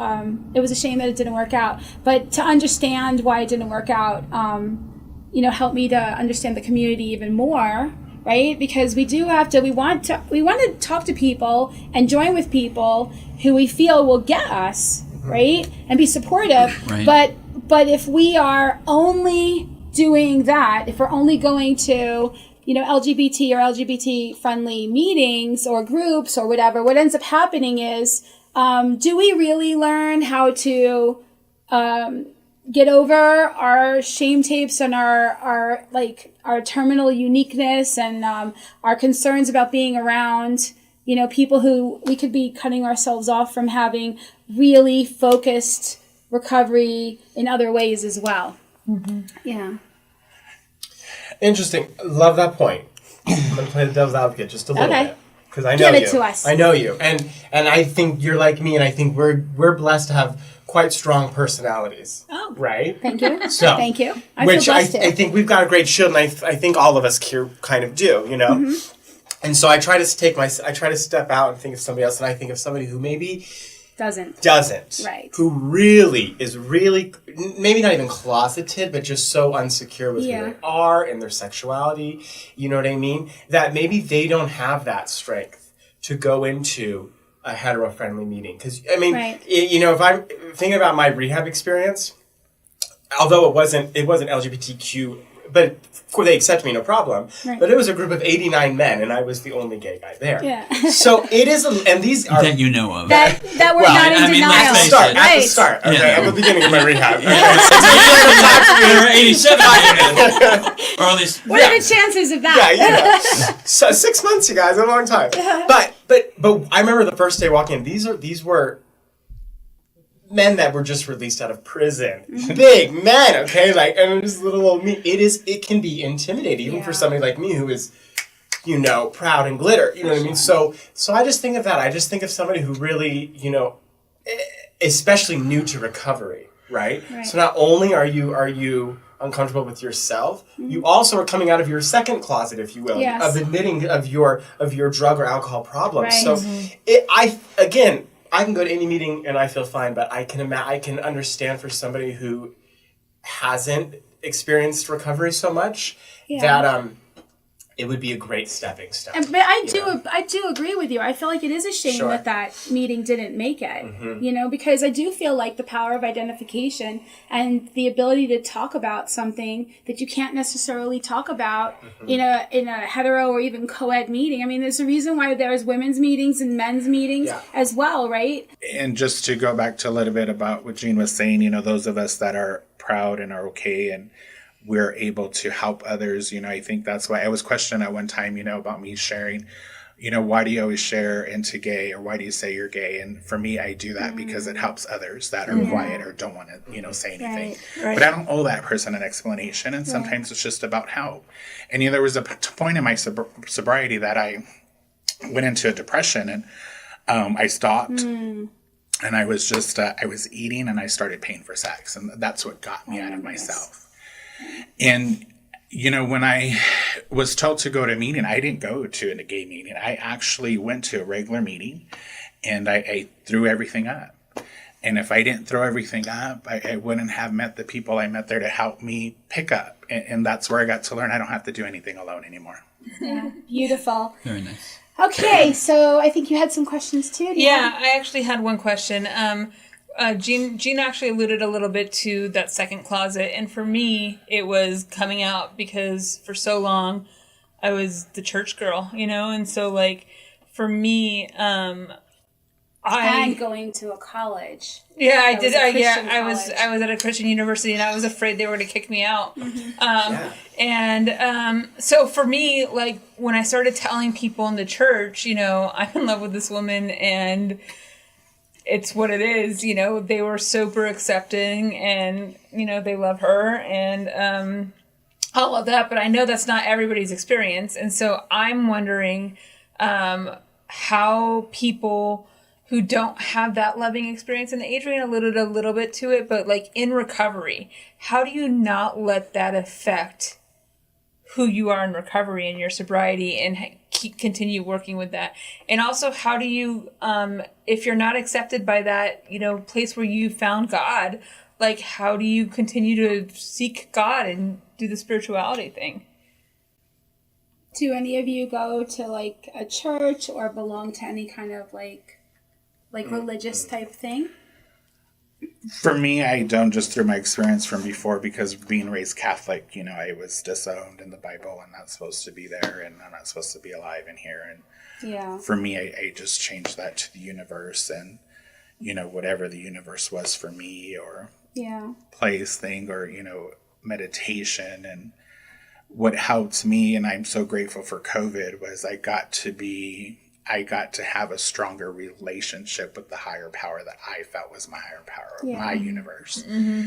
it was a shame that it didn't work out. But to understand why it didn't work out, helped me to understand the community even more, right? Because we want to talk to people and join with people who we feel will get us, right? And be supportive. Right. But if we are only doing that, if we're only going to LGBT or LGBT friendly meetings or groups or whatever, what ends up happening is, do we really learn how to get over our shame tapes and our terminal uniqueness and our concerns about being around people who we could be cutting ourselves off from having really focused recovery in other ways as well? Mm-hmm. Yeah. Interesting. Love that point. I'm going to play the devil's advocate just a little bit. Because I know you. Give it to us. I know you. And I think you're like me, and I think we're blessed to have quite strong personalities. Oh. Right? Thank you. So, thank you. I think we've got a great shield, and I think all of us here kind of do, Mm-hmm. And so I try to step out and think of somebody else, and I think of somebody who maybe doesn't. Right. Who really is maybe not even closeted, but just so unsecure with who they are and their sexuality, you know what I mean? That maybe they don't have that strength to go into a hetero-friendly meeting. Because, I mean, if I'm thinking about my rehab experience, although it wasn't LGBTQ, but they accepted me, no problem. Right. But it was a group of 89 men, and I was the only gay guy there. Yeah. So it is, and these are that you know of that we're not in denial. At the start. Okay, at the beginning of my rehab. Okay. There are 87, or at least. What are the chances of that? Yeah, So 6 months, you guys, a long time. But I remember the first day walking in. These were men that were just released out of prison. Big men, okay? And just little old me. It can be intimidating, even for somebody like me who is, proud and glitter. You know what I mean? So I just think of that. I just think of somebody who really, especially new to recovery, right? So not only are you uncomfortable with yourself, you also are coming out of your second closet, if you will, of admitting of your drug or alcohol problems. Right. So I can go to any meeting and I feel fine, but I can understand for somebody who hasn't experienced recovery so much that it would be a great stepping stone. But I do agree with you. I feel like it is a shame that meeting didn't make it, because I do feel like the power of identification and the ability to talk about something that you can't necessarily talk about in a hetero or even co-ed meeting. I mean, there's a reason why there's women's meetings and men's meetings as well, right? And just to go back to a little bit about what Jean was saying, those of us that are proud and are okay and we're able to help others. I think that's why I was questioned at one time, about me sharing, why do you always share into gay or why do you say you're gay? And for me, I do that because it helps others that are quiet or don't want to, say anything. Right. But I don't owe that person an explanation. And sometimes it's just about help. And, there was a point in my sobriety that I went into a depression and I stopped. And I was just, I was eating and I started paying for sex. And that's what got me out of myself. And, you know, when I was told to go to a meeting, I didn't go to a gay meeting. I actually went to a regular meeting and I threw everything up. And if I didn't throw everything up, I wouldn't have met the people I met there to help me pick up. And that's where I got to learn I don't have to do anything alone anymore. Yeah, beautiful. Very nice. Okay, so I think you had some questions too. Yeah, I actually had one question. Jean actually alluded a little bit to that second closet. And for me, it was coming out because for so long I was the church girl, you know? And so, like, for me, and going to a college. Yeah, I did. I was at a Christian university, and I was afraid they were going to kick me out. And so for me, like, when I started telling people in the church, you know, I'm in love with this woman, and it's what it is. You know, they were super accepting, and you know, they love her, and all of that. But I know that's not everybody's experience, and so I'm wondering how people who don't have that loving experience, and Adrian alluded a little bit to it, but like in recovery, how do you not let that affect who you are in recovery and your sobriety and continue working with that? And also, how do you, if you're not accepted by that, you know, place where you found God, like how do you continue to seek God and do the spirituality thing? Do any of you go to like a church or belong to any kind of like religious type thing? For me, I don't, just through my experience from before, because being raised Catholic, you know, I was disowned in the Bible. I'm not supposed to be there, and I'm not supposed to be alive in here. And for me, I just changed that to the universe, and, you know, whatever the universe was for me, or place thing, or, you know, meditation. And what helped me, and I'm so grateful for COVID, was I got to have a stronger relationship with the higher power that I felt was my higher power, my universe. Mm-hmm.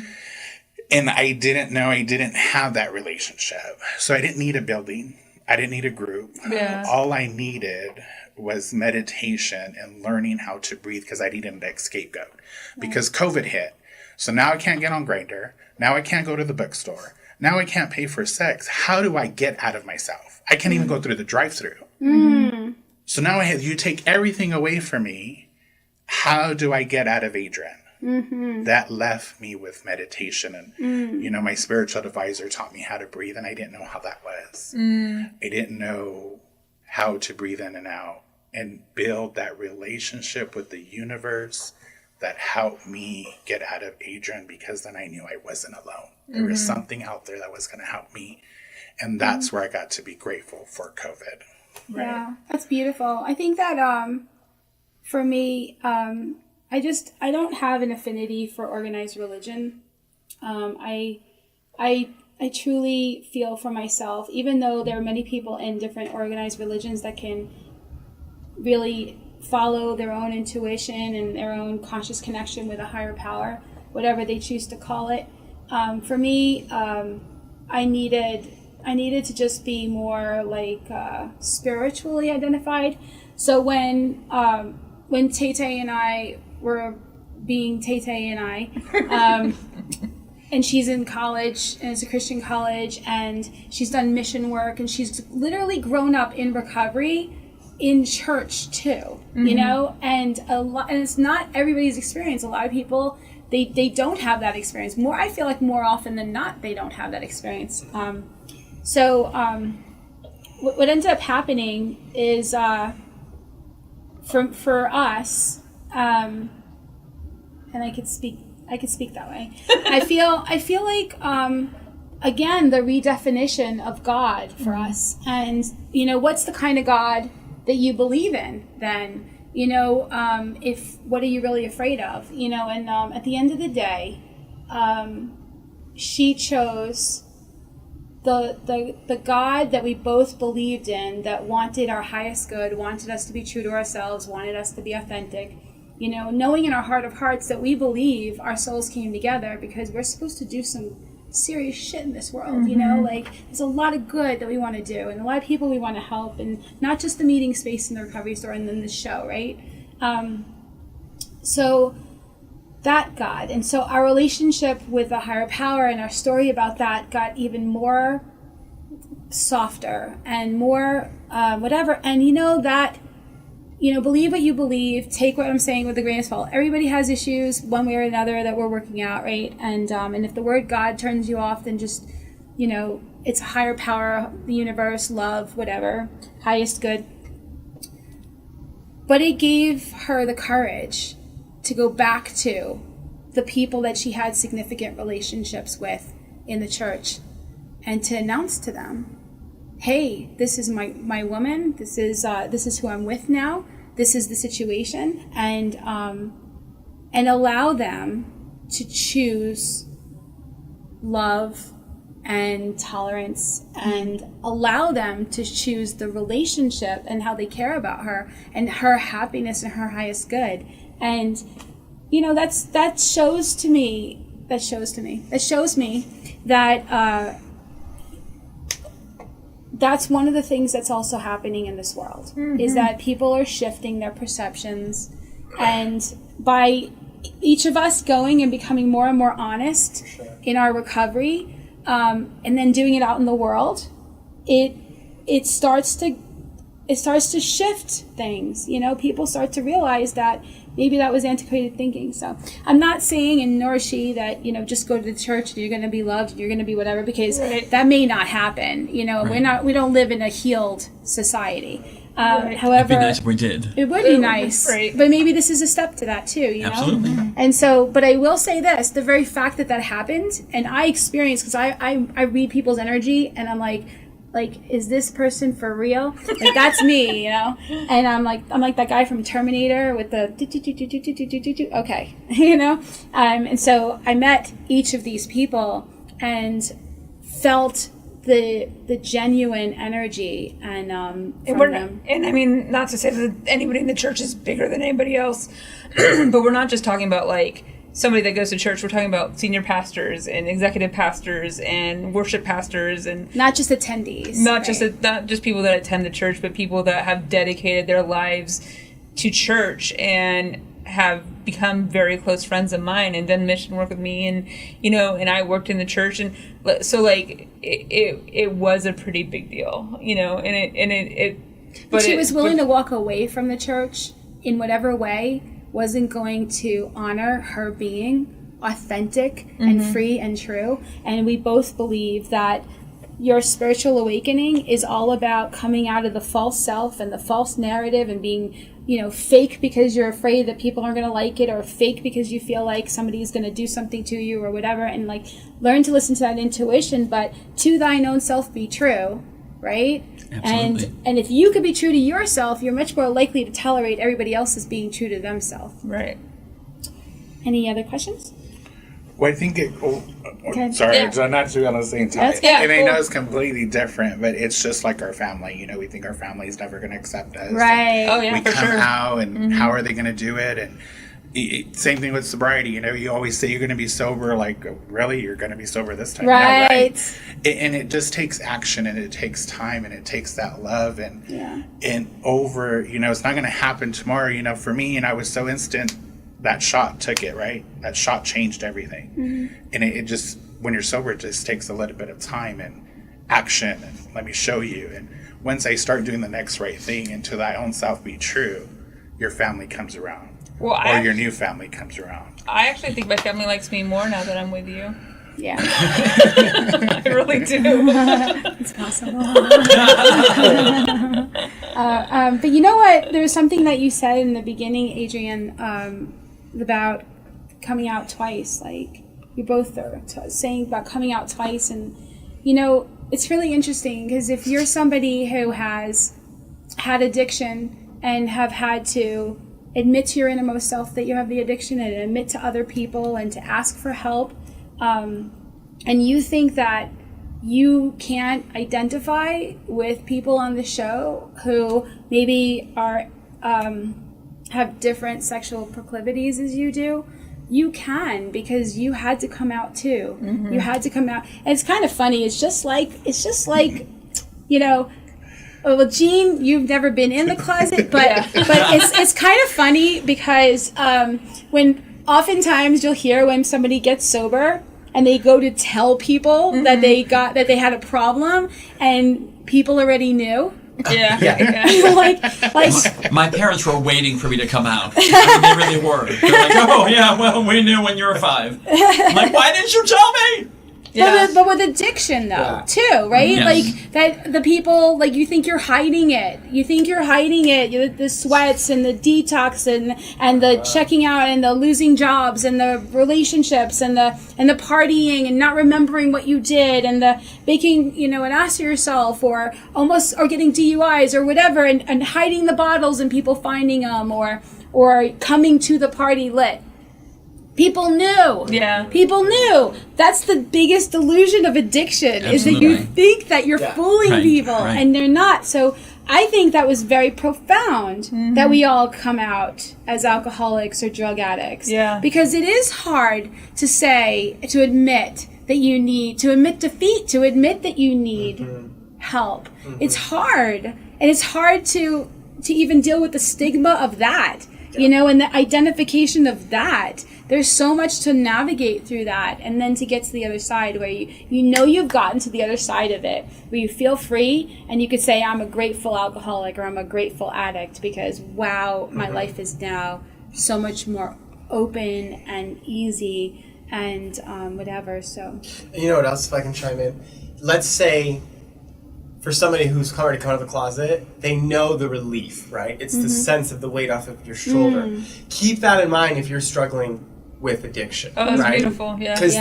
And I didn't have that relationship. So I didn't need a building. I didn't need a group. Yeah. All I needed was meditation and learning how to breathe, because I needed an scapegoat. Because COVID hit. So now I can't get on Grindr. Now I can't go to the bookstore. Now I can't pay for sex. How do I get out of myself? I can't even go through the drive-thru. Mm-hmm. So now you take everything away from me. How do I get out of Adrian? Mm-hmm. That left me with meditation. And, you know, my spiritual advisor taught me how to breathe, and I didn't know how that was. I didn't know how to breathe in and out and build that relationship with the universe that helped me get out of Adrian, because then I knew I wasn't alone. There was something out there that was going to help me. And that's where I got to be grateful for COVID. Right. Yeah, that's beautiful. I think that for me, I don't have an affinity for organized religion. I truly feel for myself, even though there are many people in different organized religions that can really follow their own intuition and their own conscious connection with a higher power, whatever they choose to call it. For me, I needed to just be more like spiritually identified. So when Tay-Tay and I were being Tay-Tay and I, and she's in college, and it's a Christian college, and she's done mission work, and she's literally grown up in recovery in church too, you know, and it's not everybody's experience. A lot of people, they don't have that experience. I feel like more often than not, they don't have that experience. So what ended up happening is for us, and I could speak that way. I feel like again, the redefinition of God for us, and you know, what's the kind of God that you believe in then? You know, what are you really afraid of? You know, and at the end of the day, she chose the God that we both believed in, that wanted our highest good, wanted us to be true to ourselves, wanted us to be authentic. You know, knowing in our heart of hearts that we believe our souls came together because we're supposed to do some serious shit in this world, you know, like there's a lot of good that we want to do and a lot of people we want to help, and not just the meeting space in the recovery store and then the show, right? So that God, and so our relationship with the higher power and our story about that got even more softer and more whatever. And that, believe what you believe, take what I'm saying with a grain of salt. Everybody has issues one way or another that we're working out, right? And if the word God turns you off, then just, it's a higher power, the universe, love, whatever, highest good. But it gave her the courage to go back to the people that she had significant relationships with in the church and to announce to them, hey, this is my woman, this is who I'm with now, this is the situation, and allow them to choose love and tolerance, and allow them to choose the relationship and how they care about her and her happiness and her highest good. And that shows me that that's one of the things that's also happening in this world, is that people are shifting their perceptions, and by each of us going and becoming more and more honest in our recovery, and then doing it out in the world, it starts to shift things. People start to realize that maybe that was antiquated thinking. So I'm not saying, and nor is she, that just go to the church and you're going to be loved and you're going to be whatever, because that may not happen. We don't live in a healed society. However, it'd be nice if we did. It would be nice, but maybe this is a step to that too. Absolutely. And so, but I will say this: the very fact that happened, and I experienced, because I read people's energy, and I'm like, is this person for real? Like, that's me, And I'm like that guy from Terminator with the okay, And so I met each of these people and felt the genuine energy and from them. And I mean, not to say that anybody in the church is bigger than anybody else, but we're not just talking about like somebody that goes to church. We're talking about senior pastors and executive pastors and worship pastors, and not just attendees, not just people that attend the church, but people that have dedicated their lives to church and have become very close friends of mine and done mission work with me, and and I worked in the church, and so like it was a pretty big deal, but she was willing to walk away from the church in whatever way wasn't going to honor her being authentic and free and true. And we both believe that your spiritual awakening is all about coming out of the false self and the false narrative and being, fake because you're afraid that people aren't going to like it, or fake because you feel like somebody's going to do something to you or whatever, and like learn to listen to that intuition, but to thine own self be true, right? Absolutely. And if you could be true to yourself, you're much more likely to tolerate everybody else as being true to themselves. Right. Any other questions? Well, I think sorry, not to be on the same time. I know it's completely different, but it's just like our family. We think our family is never going to accept us. Right. Oh, yeah, we for come sure. out, and how are they going to do it? And same thing with sobriety. You always say you're going to be sober. Like, really, you're going to be sober this time? Right. No, right. And it just takes action, and it takes time, and it takes that love, and over. It's not going to happen tomorrow. For me, I was so instant. That shot took it, right? That shot changed everything. And it just, when you're sober, it just takes a little bit of time and action, and let me show you. And once I start doing the next right thing, and to thy own self be true, your family comes around. Your new family comes around. I actually think my family likes me more now that I'm with you. Yeah. I really do. It's possible. But you know what? There was something that you said in the beginning, Adrienne, about coming out twice. Like, you both are saying about coming out twice. And, it's really interesting, because if you're somebody who has had addiction and have had to admit to your innermost self that you have the addiction, and admit to other people and to ask for help, and you think that you can't identify with people on the show who maybe are have different sexual proclivities as you do, you can, because you had to come out too. You had to come out. And it's kind of funny. It's just like well, Jean, you've never been in the closet, but it's kind of funny because when oftentimes you'll hear when somebody gets sober and they go to tell people that they had a problem and people already knew. Like my parents were waiting for me to come out. I mean, they really were. They're like, oh yeah, well, we knew when you were 5. I'm like, why didn't you tell me? Yeah. But with addiction, though, too, right? Yes. Like, that the people, like, you think you're hiding it. The sweats and the detox and the checking out and the losing jobs and the relationships and the partying and not remembering what you did and the making, an ass of yourself or getting DUIs or whatever and hiding the bottles and people finding them or coming to the party lit. People knew. Yeah. People knew. That's the biggest delusion of addiction. Absolutely. Is that you think that you're fooling people and they're not. So I think that was very profound that we all come out as alcoholics or drug addicts. Yeah. Because it is hard to admit that you need, to admit defeat, to admit that you need help. It's hard. And it's hard to even deal with the stigma of that. And the identification of that. There's so much to navigate through that, and then to get to the other side where you've gotten to the other side of it, where you feel free and you could say, I'm a grateful alcoholic or I'm a grateful addict because, wow, my life is now so much more open and easy and whatever. So, you know what else, if I can chime in? Let's say for somebody who's already come out of the closet, they know the relief, right? It's the sense of the weight off of your shoulder. Keep that in mind if you're struggling with addiction. Oh, that's right? beautiful. Yeah. Because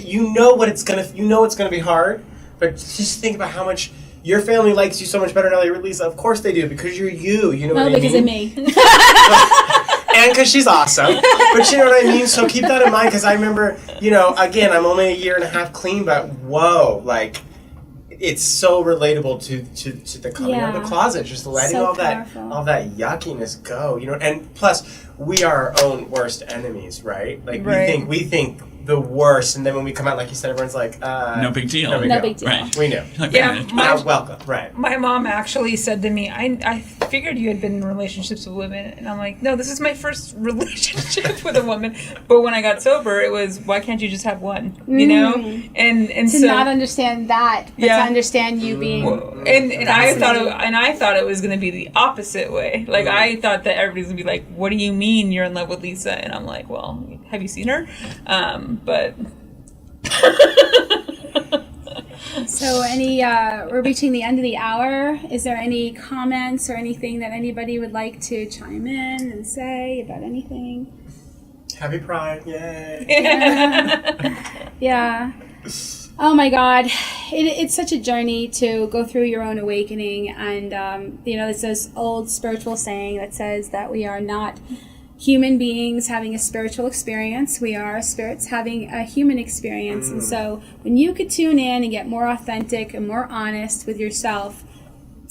you know it's gonna be hard, but just think about how much your family likes you so much better now that you're released. Of course they do, because you're you. You know what I mean? Because of me. And because she's awesome. But you know what I mean? So keep that in mind, because I remember, again, I'm only a year and a half clean, but whoa, like, it's so relatable to the coming out of the closet, just letting so all that yuckiness go, and plus we are our own worst enemies, right? Like we think the worst, and then when we come out, like you said, everyone's like, no big deal. No big deal. Right. We knew. Like, Welcome. Right. My mom actually said to me, I figured you had been in relationships with women. And I'm like, no, this is my first relationship with a woman. But when I got sober, it was, why can't you just have one? And to so, not understand that, but to understand you being. And I thought it was going to be the opposite way. Like, I thought that everybody's going to be like, what do you mean you're in love with Lisa? And I'm like, well, have you seen her? But so we're reaching the end of the hour. Is there any comments or anything that anybody would like to chime in and say about anything? Happy Pride, yay. Yeah. Oh my God. It's such a journey to go through your own awakening. And, there's this old spiritual saying that says that we are not human beings having a spiritual experience. We are spirits having a human experience. And so when you could tune in and get more authentic and more honest with yourself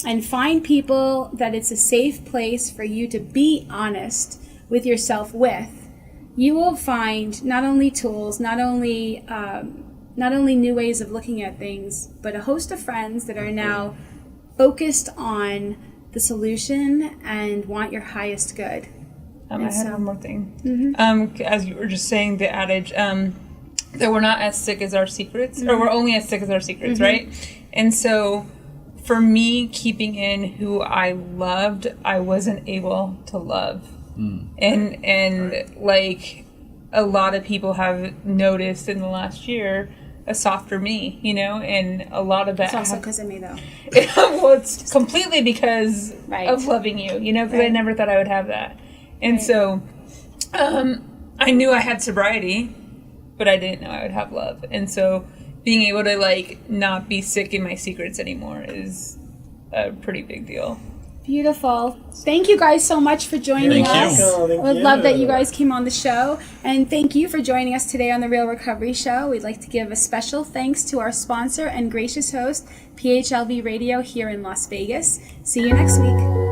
and find people that it's a safe place for you to be honest with yourself with, you will find not only tools, not only new ways of looking at things, but a host of friends that are now focused on the solution and want your highest good. I have one more thing. As you were just saying, the adage that we're not as sick as our secrets, or we're only as sick as our secrets, right? And so for me, keeping in who I loved, I wasn't able to love. And like a lot of people have noticed in the last year, a softer me, and a lot of that. It's also because of me, though. Well, it's completely because of loving you, because I never thought I would have that. And so I knew I had sobriety, but I didn't know I would have love. And so being able to, not be sick in my secrets anymore is a pretty big deal. Beautiful. Thank you guys so much for joining us. I would love that you guys came on the show. And thank you for joining us today on the Real Recovery Show. We'd like to give a special thanks to our sponsor and gracious host, PHLV Radio here in Las Vegas. See you next week.